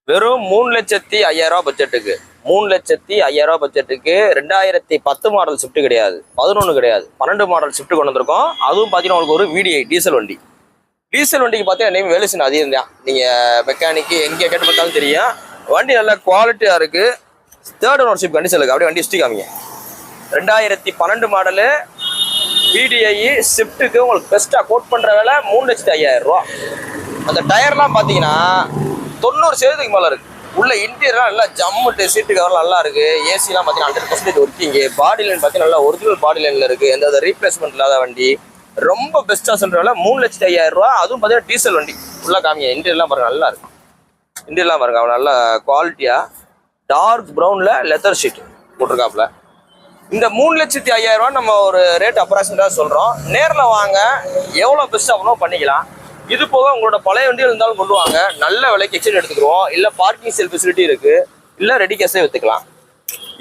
வெறும் 3,05,000 பட்ஜெட்டுக்கு 3,05,000 பட்ஜெட்டுக்கு 2010 மாடல் ஷிஃப்ட் கிடையாது, 11 கிடையாது, 12 மாடல் ஷிஃப்ட் கொண்டு வந்திருக்கோம். அதுவும் பார்த்தீங்கன்னா உங்களுக்கு ஒரு VDI டீசல் வண்டி. டீசல் வண்டிக்கு பார்த்தீங்கன்னா என்னையும் வேலுசின் அதிகம் தான். நீங்கள் மெக்கானிக்கு எங்கே கேட்டு பார்த்தாலும் தெரியும். வண்டி நல்ல குவாலிட்டியாக இருக்குது. தேர்ட் ஓனர்ஷிப் கண்டிஷன் இருக்குது. அப்படியே வண்டி ஹிஸ்ட்ரி காமிங்க. 2012 மாடலு VDI ஷிஃப்ட்டுக்கு உங்களுக்கு பெஸ்ட்டாக கோட் பண்ணுற வேலை 3,05,000 அந்த டயர்லாம் பார்த்தீங்கன்னா 90% மேலே இருக்குது. உள்ள இன்டீரியர்லாம் நல்லா ஜம்முட்டு, சீட்டு கவர்லாம் நல்லா இருக்குது. ஏசிலாம் பார்த்தீங்கன்னா 100% ஒர்க்கிங்கு. பாடி லைன் பார்த்தீங்கன்னா நல்லா ஒரிஜினல் பாடி லைனில் இருக்குது. எந்த ரீப்ளேஸ்மெண்ட் இல்லாத வண்டி. ரொம்ப பெஸ்ட்டாக சொல்கிற வேலை 3,05,000. அதுவும் பார்த்தீங்கன்னா டீசல் வண்டி. ஃபுல்லாக காமிங்க. இன்டீரியர்லாம் பாருங்கள் நல்லா இருக்குது. இன்டீரியர்லாம் பாருங்க அவன் நல்ல குவாலிட்டியாக டார்க் ப்ரௌனில் லெதர் ஷீட் போட்டிருக்காப்புல. இந்த 3,05,000 நம்ம ஒரு ரேட் அப்ராக்சிமேட்டாக சொல்கிறோம். நேரில் வாங்க, எவ்வளோ பெஸ்ட்டாக பண்ணோ பண்ணிக்கலாம். இது போக உங்களோட பழைய வண்டிகள் இருந்தாலும் கொண்டு வாங்க, நல்ல விலைக்கு எக்ஸ்சேஞ்ச் எடுத்துக்கிறோம். இல்லை பார்க்கிங் செல் ஃபெசிலிட்டி இருக்குது, இல்லை ரெடி கேஸே விற்றுக்கலாம்.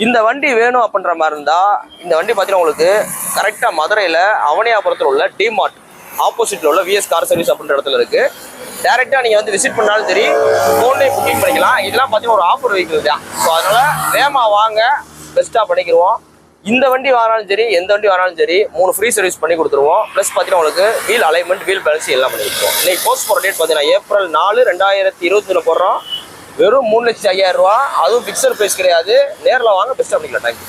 இந்த வண்டி வேணும் அப்படின்ற மாதிரி இருந்தால் இந்த வண்டி பார்த்தீங்கன்னா உங்களுக்கு கரெக்டாக மதுரையில் அவனியாபுரத்தில் உள்ள டிமார்ட் ஆப்போசிட்டில் உள்ள VS கார் சர்வீஸ் அப்படின்ற இடத்துல இருக்குது. டேரெக்டாக நீங்கள் வந்து விசிட் பண்ணாலும் சரி, ஃபோன்லேயே புக்கிங் பண்ணிக்கலாம். இதெல்லாம் பார்த்தீங்கன்னா ஒரு ஆஃபர் வெஹிக்கிள் தான். ஸோ அதனால் வேகமாக வாங்க, பெஸ்ட்டாக பண்ணிக்கிடுவோம். இந்த வண்டி வாங்கினாலும் சரி, எந்த வண்டி வாங்கினாலும் சரி, 3 ஃப்ரீ சர்வீஸ் பண்ணி கொடுத்துருவோம். ப்ளஸ் பார்த்தீங்கன்னா உங்களுக்கு வீல் அலைன்மெண்ட், வீல் பேலன்ஸ் எல்லாம் பண்ணி கொடுத்துருவோம். இன்னைக்கு போஸ்ட் போகிற டேட் பார்த்தீங்கன்னா April 4, 2023 போடுறோம். வெறும் 3,05,000. அதுவும் ஃபிக்ஸட் ப்ரைஸ் கிடையாது. நேரில் வாங்க, பெஸ்ட்டாக பண்ணிக்கலாம். தேங்க்யூ.